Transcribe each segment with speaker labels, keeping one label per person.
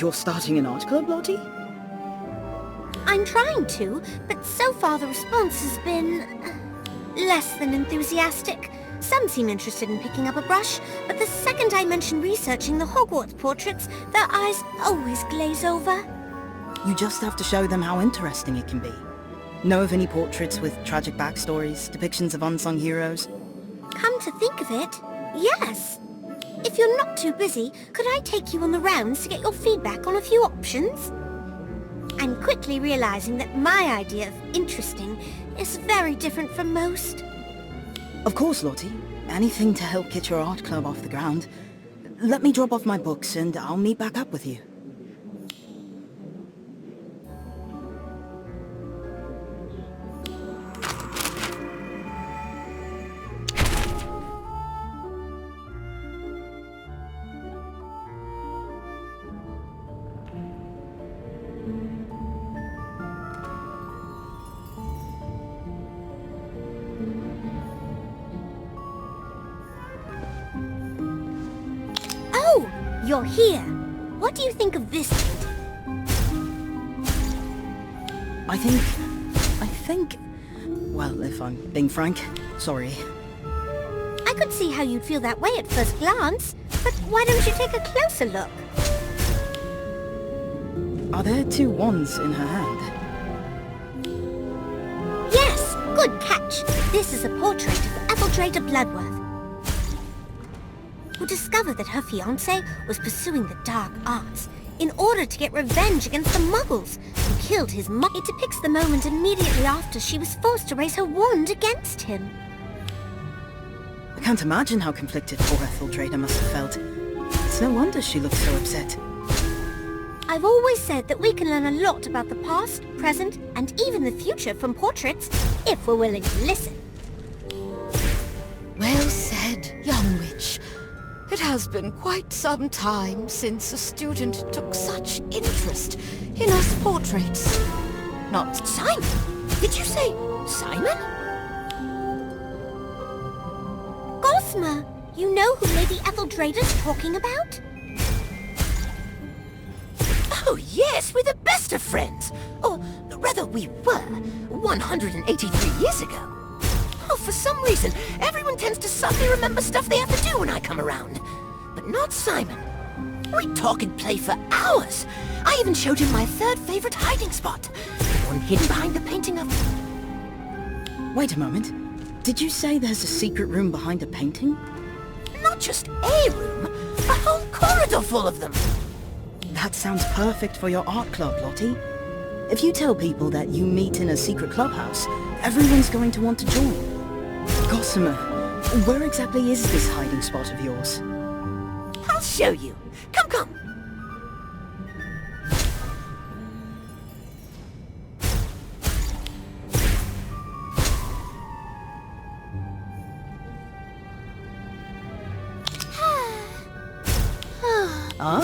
Speaker 1: You're starting an art club, Lottie?
Speaker 2: I'm trying to, but so far the response has been less than enthusiastic. Some seem interested in picking up a brush, but the second I mention researching the Hogwarts portraits, their eyes always glaze over.
Speaker 1: You just have to show them how interesting it can be. Know of any portraits with tragic backstories, depictions of unsung heroes?
Speaker 2: Come to think of it, yes. If you're not too busy, could I take you on the rounds to get your feedback on a few options? I'm quickly realizing that my idea of interesting is very different from most.
Speaker 1: Of course, Lottie. Anything to help get your art club off the ground. Let me drop off my books and I'll meet back up with you.
Speaker 2: Oh, you're here. What do you think of this painting?
Speaker 1: I think... Well, if I'm being frank, sorry.
Speaker 2: I could see how you'd feel that way at first glance, but why don't you take a closer look?
Speaker 1: Are there two wands in her hand?
Speaker 2: Yes, good catch. This is a portrait of Etheldreda Bloodworth, who discovered that her fiancé was pursuing the dark arts in order to get revenge against the Muggles who killed his mother. It depicts the moment immediately after she was forced to raise her wand against him.
Speaker 1: I can't imagine how conflicted poor Etheldreda must have felt. It's no wonder she looked so upset.
Speaker 2: I've always said that we can learn a lot about the past, present, and even the future from portraits if we're willing to listen.
Speaker 3: Well said, young witch. It has been quite some time since a student took such interest in us portraits. Not
Speaker 2: Simon? Did you say Simon? Gosma, you know who Lady Etheldreda's talking about?
Speaker 4: Oh yes, we're the best of friends. Or rather we were, 183 years ago. Oh, for some reason, everyone tends to suddenly remember stuff they have to do when I come around. But not Simon. We talk and play for hours. I even showed him my third favorite hiding spot. The one hidden behind the painting of...
Speaker 1: Wait a moment. Did you say there's a secret room behind a painting?
Speaker 4: Not just a room, a whole corridor full of them.
Speaker 1: That sounds perfect for your art club, Lottie. If you tell people that you meet in a secret clubhouse, everyone's going to want to join. Gossamer, where exactly is this hiding spot of yours?
Speaker 4: I'll show you. Come, come.
Speaker 1: Huh?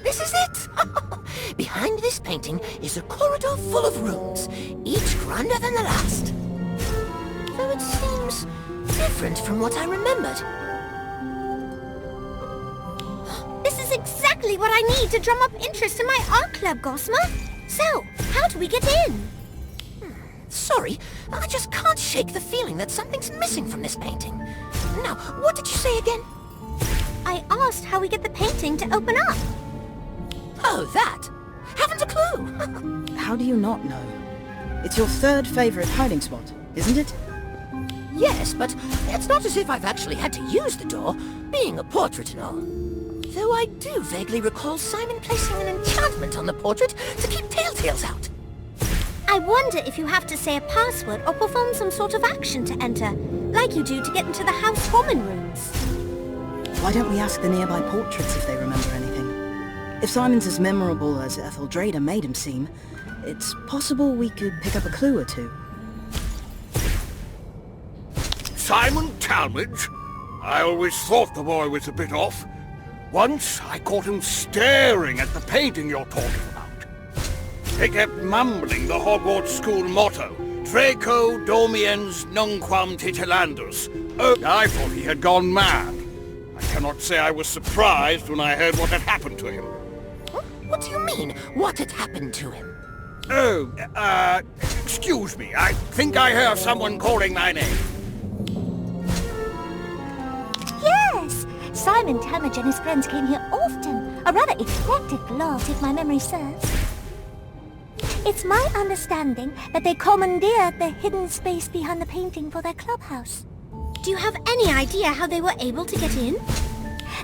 Speaker 4: This is it! Behind this painting is a corridor full of rooms, each grander than the last. Though it seems different from what I remembered.
Speaker 2: This is exactly what I need to drum up interest in my art club, Gosma. So, how do we get in?
Speaker 4: Sorry, I just can't shake the feeling that something's missing from this painting. Now, what did you say again?
Speaker 2: I asked how we get the painting to open up.
Speaker 4: Oh, that! Haven't a clue!
Speaker 1: How do you not know? It's your third favorite hiding spot, isn't it?
Speaker 4: Yes, but it's not as if I've actually had to use the door, being a portrait and all. Though I do vaguely recall Simon placing an enchantment on the portrait to keep telltales out.
Speaker 2: I wonder if you have to say a password or perform some sort of action to enter, like you do to get into the house common rooms.
Speaker 1: Why don't we ask the nearby portraits if they remember anything? If Simon's as memorable as Etheldreda made him seem, it's possible we could pick up a clue or two.
Speaker 5: Simon Talmadge? I always thought the boy was a bit off. Once I caught him staring at the painting you're talking about. They kept mumbling the Hogwarts school motto, Draco Domiens Nunquam Titilandus. Oh, I thought he had gone mad. I cannot say I was surprised when I heard what had happened to him.
Speaker 4: What do you mean, what had happened to him?
Speaker 5: Oh, excuse me. I think I hear someone calling my name.
Speaker 6: Yes! Simon Talmadge and his friends came here often. A rather eclectic lot, if my memory serves. It's my understanding that they commandeered the hidden space behind the painting for their clubhouse.
Speaker 2: Do you have any idea how they were able to get in?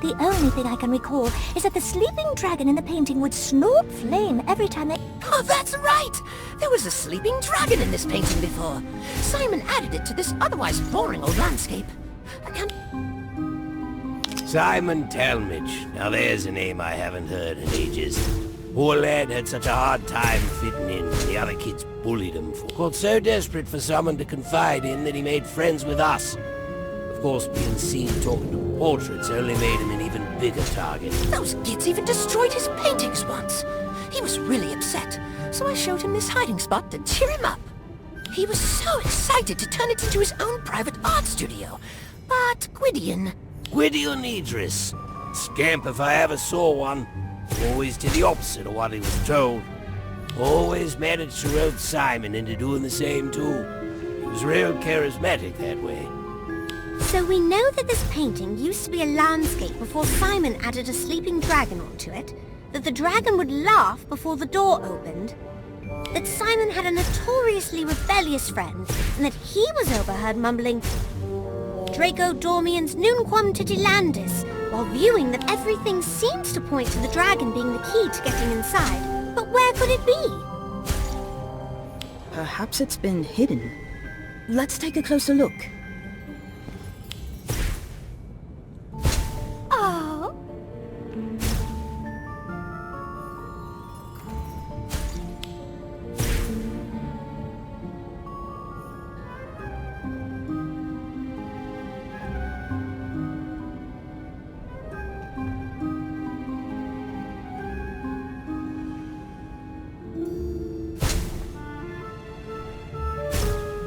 Speaker 6: The only thing I can recall is that the sleeping dragon in the painting would snort flame every time they...
Speaker 4: Oh, that's right! There was a sleeping dragon in this painting before. Simon added it to this otherwise boring old landscape. I can't...
Speaker 7: Simon Talmadge. Now there's a name I haven't heard in ages. Poor lad had such a hard time fitting in. The other kids bullied him for... Got so desperate for someone to confide in that he made friends with us. Of course, being seen talking to portraits only made him an even bigger target.
Speaker 4: Those kids even destroyed his paintings once. He was really upset, so I showed him this hiding spot to cheer him up. He was so excited to turn it into his own private art studio. But Gwydion...
Speaker 7: Gwydion Idris. Scamp if I ever saw one. Always did the opposite of what he was told. Always managed to rope Simon into doing the same too. He was real charismatic that way.
Speaker 2: So we know that this painting used to be a landscape before Simon added a sleeping dragon onto it, that the dragon would laugh before the door opened, that Simon had a notoriously rebellious friend, and that he was overheard mumbling Draco Dormiens Nunquam Titilandis, while viewing that everything seems to point to the dragon being the key to getting inside. But where could it be?
Speaker 1: Perhaps it's been hidden. Let's take a closer look.
Speaker 6: Oh,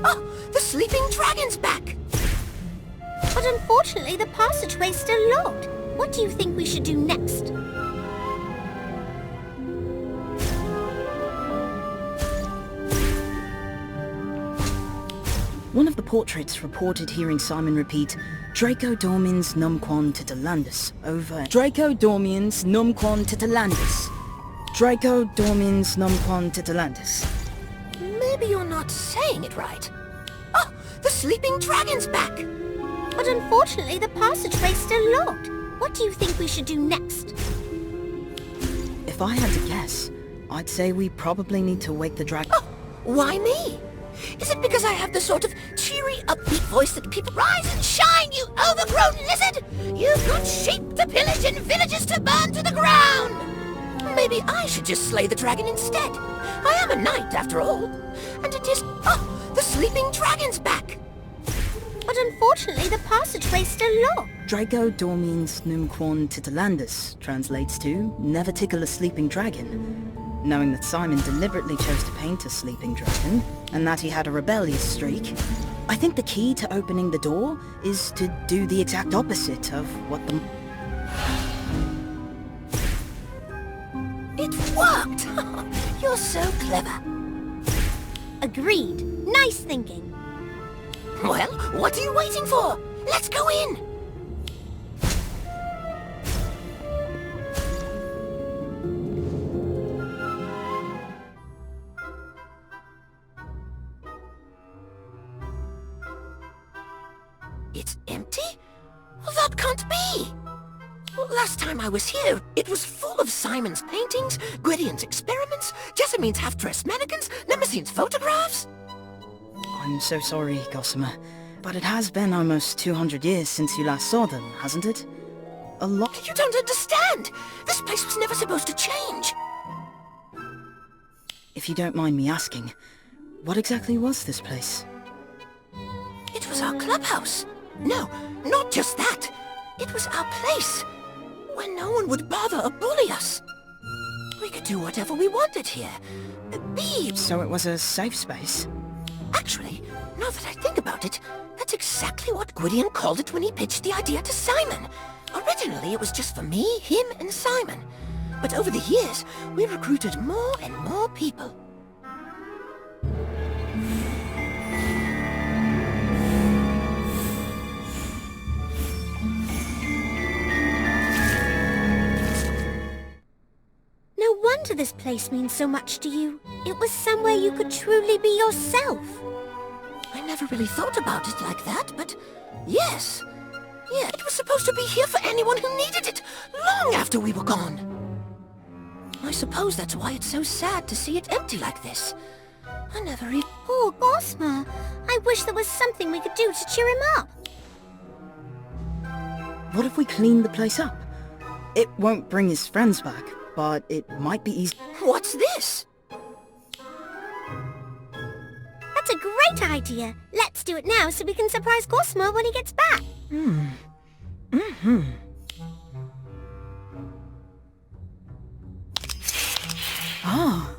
Speaker 4: Oh, the sleeping dragon's back!
Speaker 2: But unfortunately the passageway's still locked. What do you think we should do next?
Speaker 1: One of the portraits reported hearing Simon repeat, Draco Dormiens Numquam Titilandus, over Draco Dormiens Numquam Titilandus. Draco Dormiens Numquam Titilandus.
Speaker 4: Maybe you're not saying it right. Oh, the sleeping dragon's back!
Speaker 2: But unfortunately the passageway's still locked. What do you think we should do next?
Speaker 1: If I had to guess, I'd say we probably need to wake the dragon.
Speaker 4: Oh, why me? Is it because I have the sort of cheery, upbeat voice that people rise and shine, you overgrown lizard? You've got sheep to pillage and villages to burn to the ground! Maybe I should just slay the dragon instead. I am a knight, after all. And it is... Oh, the sleeping dragon's back!
Speaker 2: But unfortunately the passageway's still locked.
Speaker 1: Draco Dormiens Numquam Titilandus translates to, never tickle a sleeping dragon. Knowing that Simon deliberately chose to paint a sleeping dragon, and that he had a rebellious streak, I think the key to opening the door is to do the exact opposite of what the...
Speaker 4: It worked! You're so clever.
Speaker 2: Agreed. Nice thinking.
Speaker 4: Well, what are you waiting for? Let's go in! It's empty? Well, that can't be! Well, last time I was here, it was full of Simon's paintings, Gwydion's experiments, Jessamine's half-dressed mannequins, Nemesine's photographs.
Speaker 1: I'm so sorry, Gossamer, but it has been almost 200 years since you last saw them, hasn't it? A lot...
Speaker 4: You don't understand! This place was never supposed to change!
Speaker 1: If you don't mind me asking, what exactly was this place?
Speaker 4: It was our clubhouse. No, not just that. It was our place, where no one would bother or bully us. We could do whatever we wanted here. Be...
Speaker 1: So it was a safe space.
Speaker 4: Actually, now that I think about it, that's exactly what Gwydion called it when he pitched the idea to Simon. Originally, it was just for me, him, and Simon. But over the years, we recruited more and more people.
Speaker 2: No wonder this place means so much to you. It was somewhere you could truly be yourself.
Speaker 4: I never really thought about it like that, but yes. Yeah, it was supposed to be here for anyone who needed it, long after we were gone. I suppose that's why it's so sad to see it empty like this. I never even...
Speaker 2: Poor Gossamer. I wish there was something we could do to cheer him up.
Speaker 1: What if we clean the place up? It won't bring his friends back, but it might be easy.
Speaker 4: What's this?
Speaker 2: That's a great idea. Let's do it now so we can surprise Gossamer when he gets back.
Speaker 1: Ah,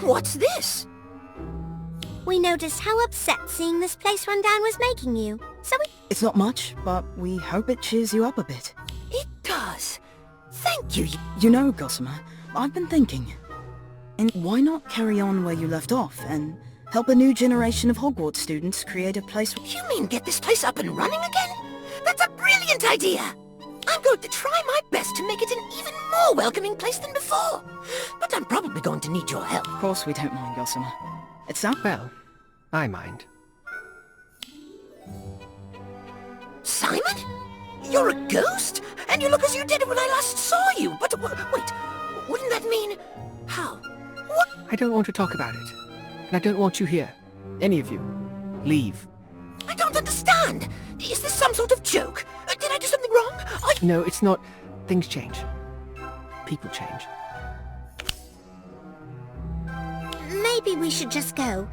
Speaker 4: What's this?
Speaker 2: We noticed how upset seeing this place run down was making you. So we...
Speaker 1: it's not much, but we hope it cheers you up a bit.
Speaker 4: It does. Thank you.
Speaker 1: You know, Gossamer, I've been thinking. And why not carry on where you left off and help a new generation of Hogwarts students create a place...
Speaker 4: You mean get this place up and running again? That's a brilliant idea! I'm going to try my best to make it an even more welcoming place than before. But I'm probably going to need your help.
Speaker 1: Of course we don't mind, Gossamer. It's that...
Speaker 8: Well, I mind.
Speaker 4: Simon? You're a ghost? And you look as you did when I last saw you. But wait, wouldn't that mean... How? What?
Speaker 8: I don't want to talk about it. And I don't want you here. Any of you. Leave.
Speaker 4: I don't understand. Is this some sort of joke? Did I do something wrong?
Speaker 8: No, it's not. Things change. People change.
Speaker 2: Maybe we should just go.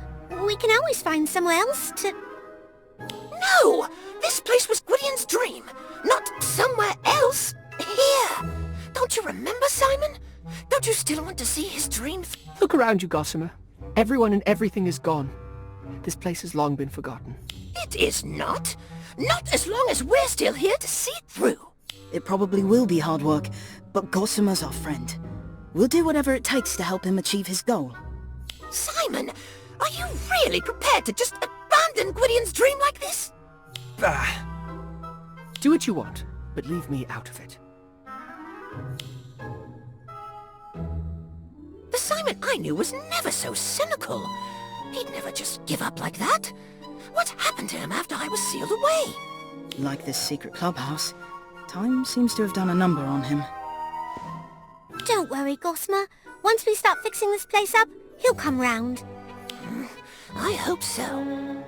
Speaker 2: We can always find somewhere else to...
Speaker 4: No! This place was Gwydion's dream, not somewhere else. Here! Don't you remember, Simon? Don't you still want to see his dream?
Speaker 8: Look around you, Gossamer. Everyone and everything is gone. This place has long been forgotten.
Speaker 4: It is not. Not as long as we're still here to see it through.
Speaker 1: It probably will be hard work, but Gossamer's our friend. We'll do whatever it takes to help him achieve his goal.
Speaker 4: Simon, are you really prepared to just abandon Gwydion's dream like this?
Speaker 8: Do what you want, but leave me out of it.
Speaker 4: The Simon I knew was never so cynical. He'd never just give up like that. What happened to him after I was sealed away?
Speaker 1: Like this secret clubhouse, time seems to have done a number on him.
Speaker 2: Don't worry, Gossamer. Once we start fixing this place up, he'll come round.
Speaker 4: I hope so.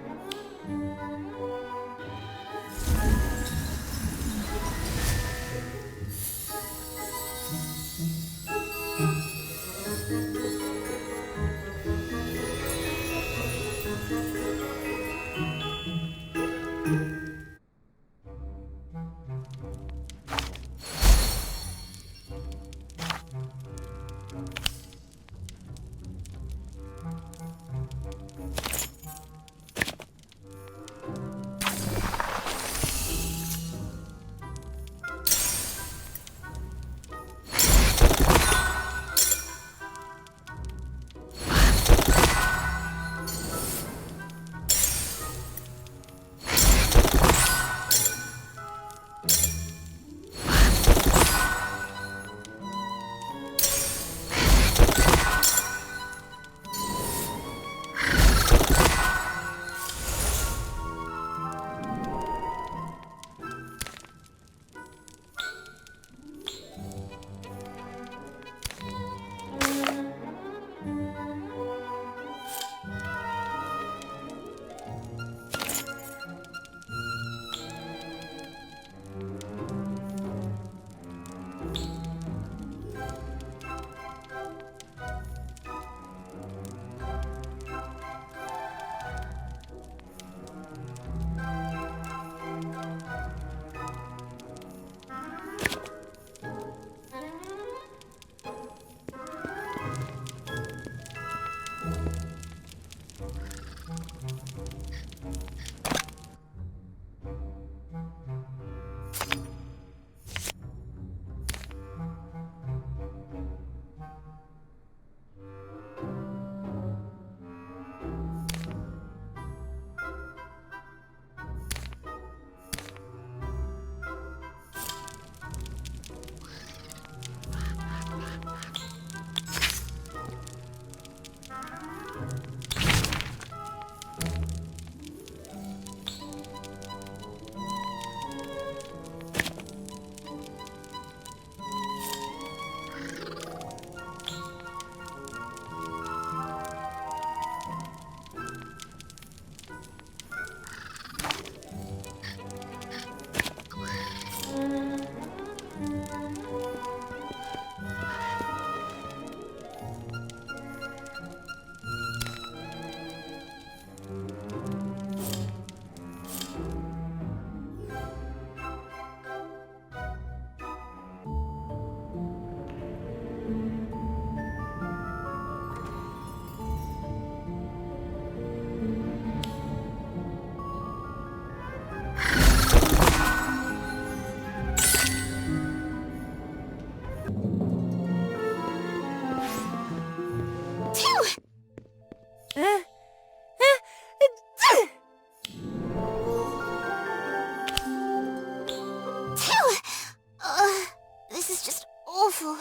Speaker 2: This is just awful.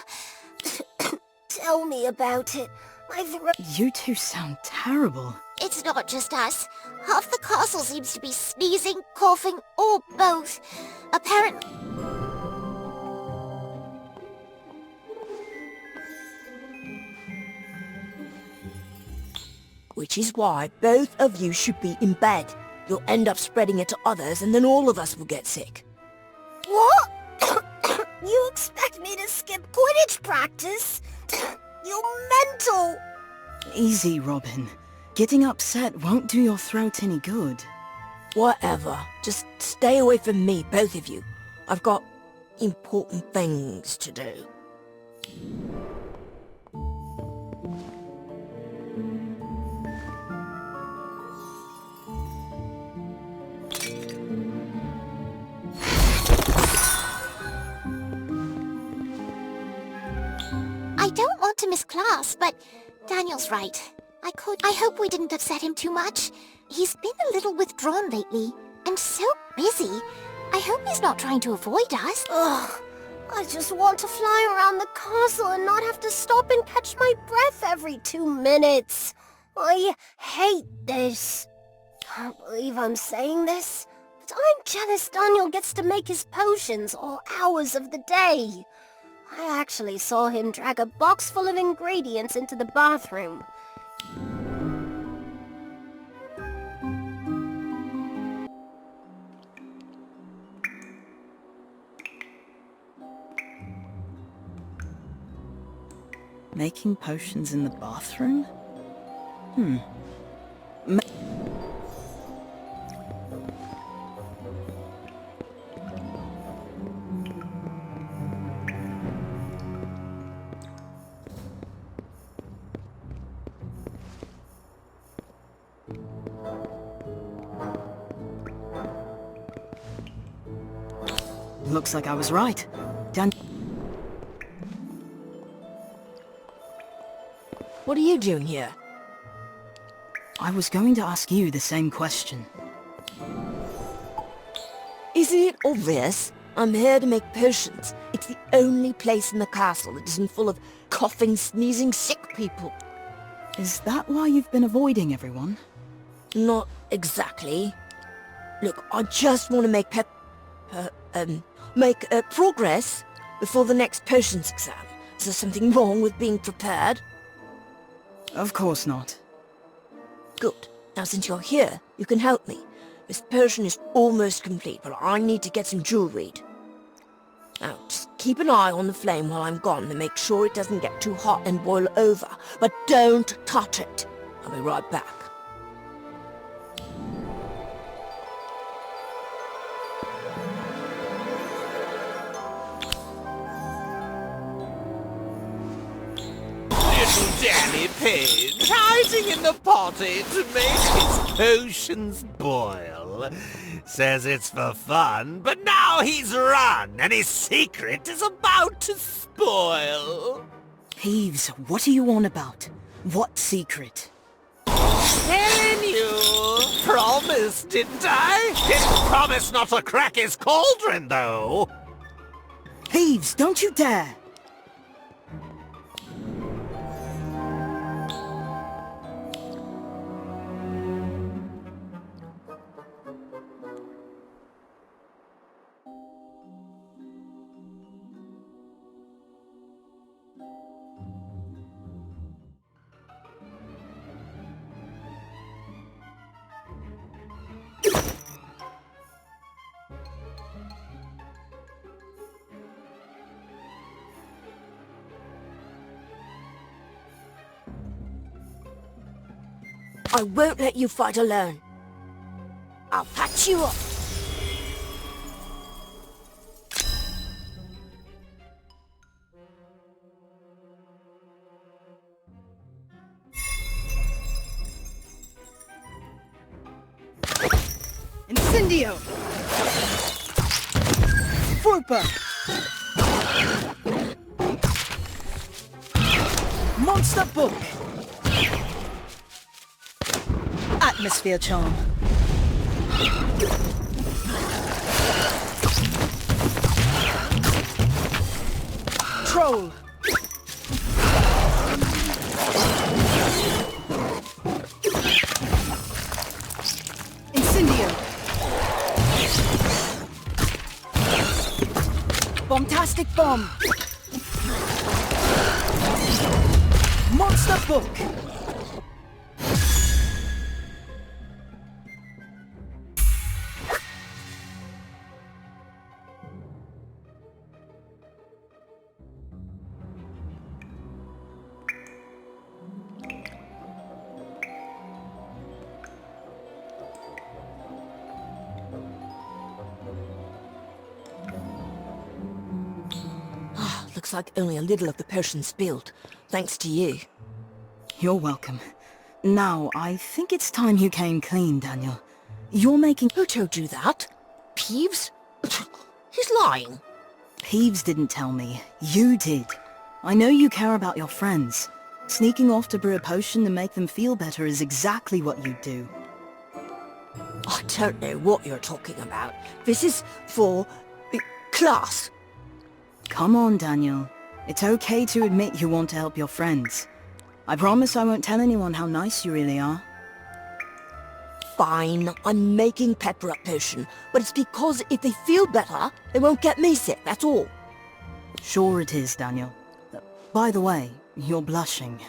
Speaker 2: Tell me about it. My throat...
Speaker 1: You two sound terrible.
Speaker 2: It's not just us. Half the castle seems to be sneezing, coughing, or both. Apparently...
Speaker 4: Which is why both of you should be in bed. You'll end up spreading it to others, and then all of us will get sick.
Speaker 2: What? You expect me to skip Quidditch practice? You're mental!
Speaker 1: Easy, Robin. Getting upset won't do your throat any good.
Speaker 4: Whatever. Just stay away from me, both of you. I've got important things to do.
Speaker 2: I don't want to miss class, but Daniel's right. I hope we didn't upset him too much. He's been a little withdrawn lately, and so busy. I hope he's not trying to avoid us. Ugh, I just want to fly around the castle and not have to stop and catch my breath every 2 minutes. I hate this. Can't believe I'm saying this, but I'm jealous Daniel gets to make his potions all hours of the day. I actually saw him drag a box full of ingredients into the bathroom.
Speaker 1: Making potions in the bathroom? Looks like I was right.
Speaker 4: What are you doing here?
Speaker 1: I was going to ask you the same question.
Speaker 4: Isn't it obvious? I'm here to make potions. It's the only place in the castle that isn't full of coughing, sneezing, sick people.
Speaker 1: Is that why you've been avoiding everyone?
Speaker 4: Not exactly. Look, I just want to make progress before the next potions exam. Is there something wrong with being prepared?
Speaker 1: Of course not.
Speaker 4: Good. Now since you're here, you can help me. This potion is almost complete, but I need to get some jewelry. Now, just keep an eye on the flame while I'm gone and make sure it doesn't get too hot and boil over. But don't touch it. I'll be right back.
Speaker 7: Little Danny Page. keeps hiding in the potty to make his potions boil. Says it's for fun, but now he's run, and his secret is about to spoil.
Speaker 1: Peeves, what are you on about? What secret?
Speaker 7: Telling you! Promised, didn't I? Didn't promise not to crack his cauldron, though!
Speaker 1: Peeves, don't you dare!
Speaker 4: I won't let you fight alone. I'll patch you up.
Speaker 1: Incendio! Trooper! Monster book! Atmosphere charm. Troll. Incendio. Bombastic bomb. Monster book.
Speaker 4: Looks like only a little of the potion spilled, thanks to you.
Speaker 1: You're welcome. Now, I think it's time you came clean, Daniel. You're making...
Speaker 4: Who told you that? Peeves? He's lying.
Speaker 1: Peeves didn't tell me. You did. I know you care about your friends. Sneaking off to brew a potion to make them feel better is exactly what you do.
Speaker 4: I don't know what you're talking about. This is for... class.
Speaker 1: Come on, Daniel. It's okay to admit you want to help your friends. I promise I won't tell anyone how nice you really are.
Speaker 4: Fine, I'm making pepper up potion, but it's because if they feel better, they won't get me sick, that's all.
Speaker 1: Sure it is, Daniel. By the way, you're blushing.